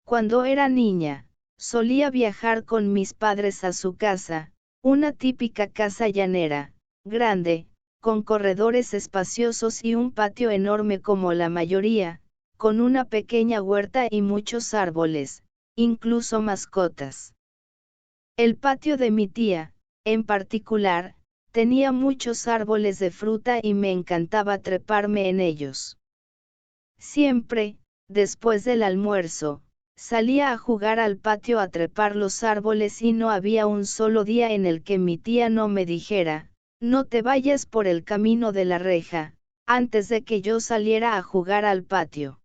Cuando era niña, solía viajar con mis padres a su casa, una típica casa llanera, grande, con corredores espaciosos y un patio enorme como la mayoría, con una pequeña huerta y muchos árboles, incluso mascotas. El patio de mi tía, en particular, tenía muchos árboles de fruta y me encantaba treparme en ellos. Siempre, después del almuerzo, salía a jugar al patio a trepar los árboles y no había un solo día en el que mi tía no me dijera, no te vayas por el camino de la reja, antes de que yo saliera a jugar al patio.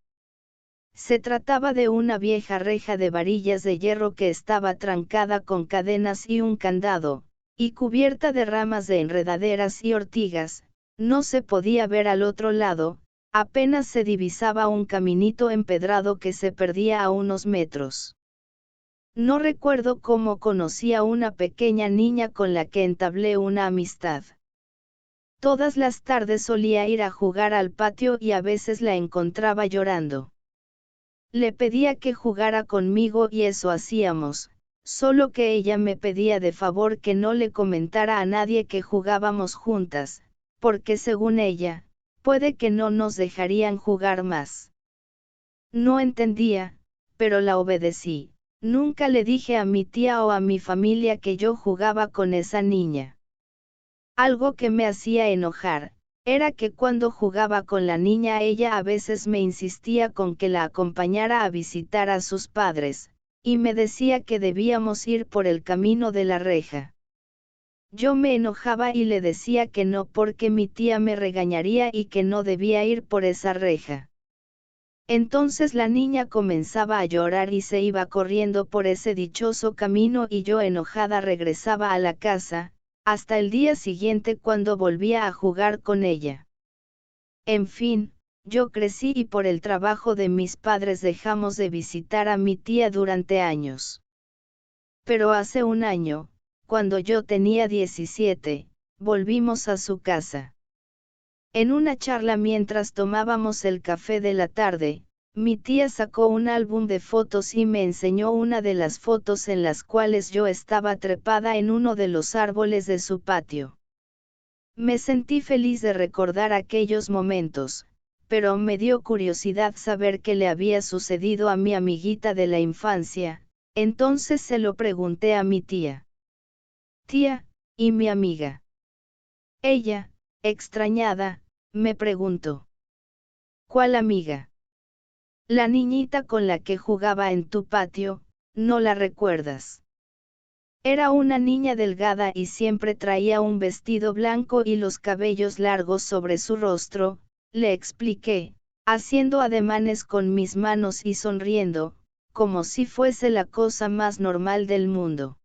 Se trataba de una vieja reja de varillas de hierro que estaba trancada con cadenas y un candado, y cubierta de ramas de enredaderas y ortigas, no se podía ver al otro lado, apenas se divisaba un caminito empedrado que se perdía a unos metros. No recuerdo cómo conocí a una pequeña niña con la que entablé una amistad. Todas las tardes solía ir a jugar al patio y a veces la encontraba llorando. Le pedía que jugara conmigo y eso hacíamos, solo que ella me pedía de favor que no le comentara a nadie que jugábamos juntas, porque según ella, puede que no nos dejarían jugar más. No entendía, pero la obedecí. Nunca le dije a mi tía o a mi familia que yo jugaba con esa niña. Algo que me hacía enojar, era que cuando jugaba con la niña ella a veces me insistía con que la acompañara a visitar a sus padres, y me decía que debíamos ir por el camino de la reja. Yo me enojaba y le decía que no porque mi tía me regañaría y que no debía ir por esa reja. Entonces la niña comenzaba a llorar y se iba corriendo por ese dichoso camino y yo enojada regresaba a la casa, hasta el día siguiente cuando volvía a jugar con ella. En fin, yo crecí y por el trabajo de mis padres dejamos de visitar a mi tía durante años. Pero hace un año, cuando yo tenía 17, volvimos a su casa. En una charla mientras tomábamos el café de la tarde, mi tía sacó un álbum de fotos y me enseñó una de las fotos en las cuales yo estaba trepada en uno de los árboles de su patio. Me sentí feliz de recordar aquellos momentos, pero me dio curiosidad saber qué le había sucedido a mi amiguita de la infancia, entonces se lo pregunté a mi tía. Tía, ¿y mi amiga? Ella, extrañada, me preguntó. ¿Cuál amiga? La niñita con la que jugaba en tu patio, ¿no la recuerdas? Era una niña delgada y siempre traía un vestido blanco y los cabellos largos sobre su rostro, le expliqué, haciendo ademanes con mis manos y sonriendo, como si fuese la cosa más normal del mundo.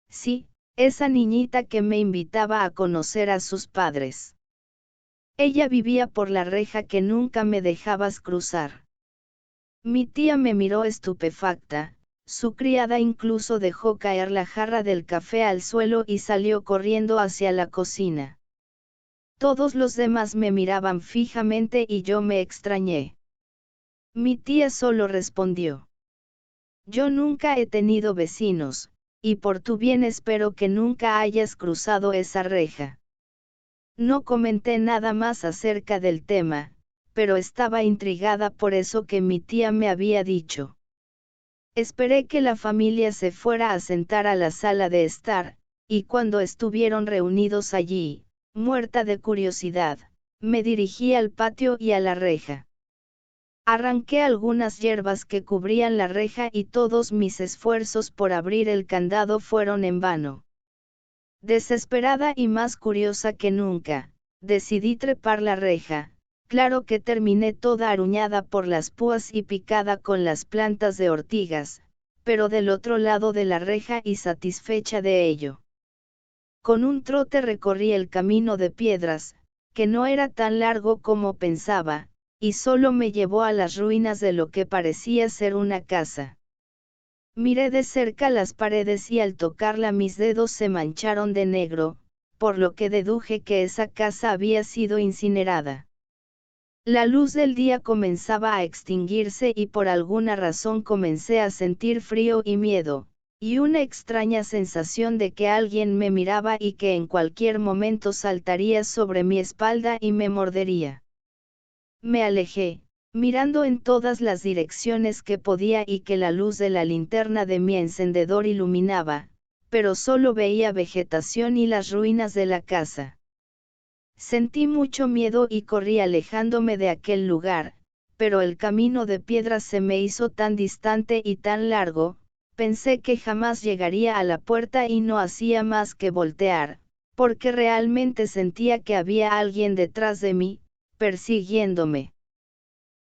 Sí, esa niñita que me invitaba a conocer a sus padres. Ella vivía por la reja que nunca me dejabas cruzar. Mi tía me miró estupefacta, su criada incluso dejó caer la jarra del café al suelo y salió corriendo hacia la cocina. Todos los demás me miraban fijamente y yo me extrañé. Mi tía solo respondió. Yo nunca he tenido vecinos, y por tu bien espero que nunca hayas cruzado esa reja. No comenté nada más acerca del tema, pero estaba intrigada por eso que mi tía me había dicho. Esperé que la familia se fuera a sentar a la sala de estar, y cuando estuvieron reunidos allí, muerta de curiosidad, me dirigí al patio y a la reja. Arranqué algunas hierbas que cubrían la reja y todos mis esfuerzos por abrir el candado fueron en vano. Desesperada y más curiosa que nunca, decidí trepar la reja. Claro que terminé toda aruñada por las púas y picada con las plantas de ortigas, pero del otro lado de la reja y satisfecha de ello. Con un trote recorrí el camino de piedras, que no era tan largo como pensaba, y solo me llevó a las ruinas de lo que parecía ser una casa. Miré de cerca las paredes y al tocarla mis dedos se mancharon de negro, por lo que deduje que esa casa había sido incinerada. La luz del día comenzaba a extinguirse y por alguna razón comencé a sentir frío y miedo, y una extraña sensación de que alguien me miraba y que en cualquier momento saltaría sobre mi espalda y me mordería. Me alejé, mirando en todas las direcciones que podía y que la luz de la linterna de mi encendedor iluminaba, pero solo veía vegetación y las ruinas de la casa. Sentí mucho miedo y corrí alejándome de aquel lugar, pero el camino de piedras se me hizo tan distante y tan largo, pensé que jamás llegaría a la puerta y no hacía más que voltear, porque realmente sentía que había alguien detrás de mí, persiguiéndome.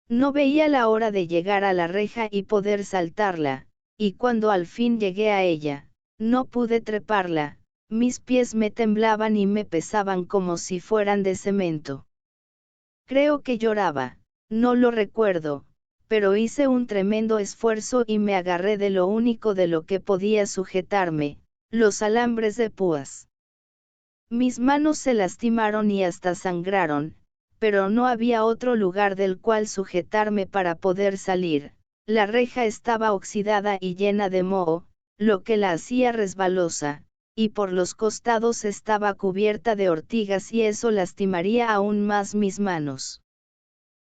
No veía la hora de llegar a la reja y poder saltarla, y cuando al fin llegué a ella, no pude treparla. Mis pies me temblaban y me pesaban como si fueran de cemento. Creo que lloraba, no lo recuerdo, pero hice un tremendo esfuerzo y me agarré de lo único de lo que podía sujetarme, los alambres de púas. Mis manos se lastimaron y hasta sangraron, pero no había otro lugar del cual sujetarme para poder salir. La reja estaba oxidada y llena de moho, lo que la hacía resbalosa, y por los costados estaba cubierta de ortigas y eso lastimaría aún más mis manos.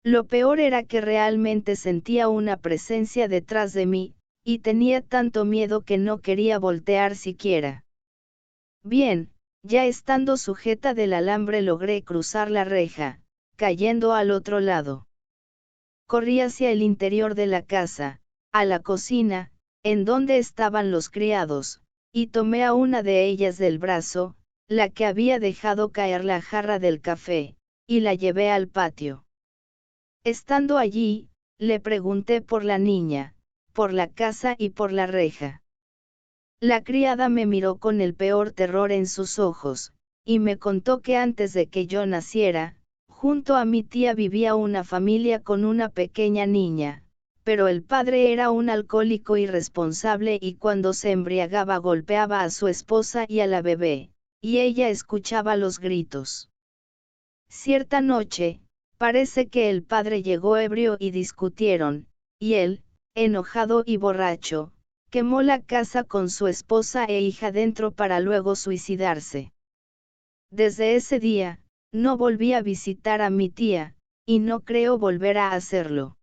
Lo peor era que realmente sentía una presencia detrás de mí, y tenía tanto miedo que no quería voltear siquiera. Bien, ya estando sujeta del alambre logré cruzar la reja, cayendo al otro lado. Corrí hacia el interior de la casa, a la cocina, en donde estaban los criados, y tomé a una de ellas del brazo, la que había dejado caer la jarra del café, y la llevé al patio. Estando allí, le pregunté por la niña, por la casa y por la reja. La criada me miró con el peor terror en sus ojos, y me contó que antes de que yo naciera, junto a mi tía vivía una familia con una pequeña niña, pero el padre era un alcohólico irresponsable y cuando se embriagaba golpeaba a su esposa y a la bebé, y ella escuchaba los gritos. Cierta noche, parece que el padre llegó ebrio y discutieron, y él, enojado y borracho, quemó la casa con su esposa e hija dentro para luego suicidarse. Desde ese día, no volví a visitar a mi tía, y no creo volver a hacerlo.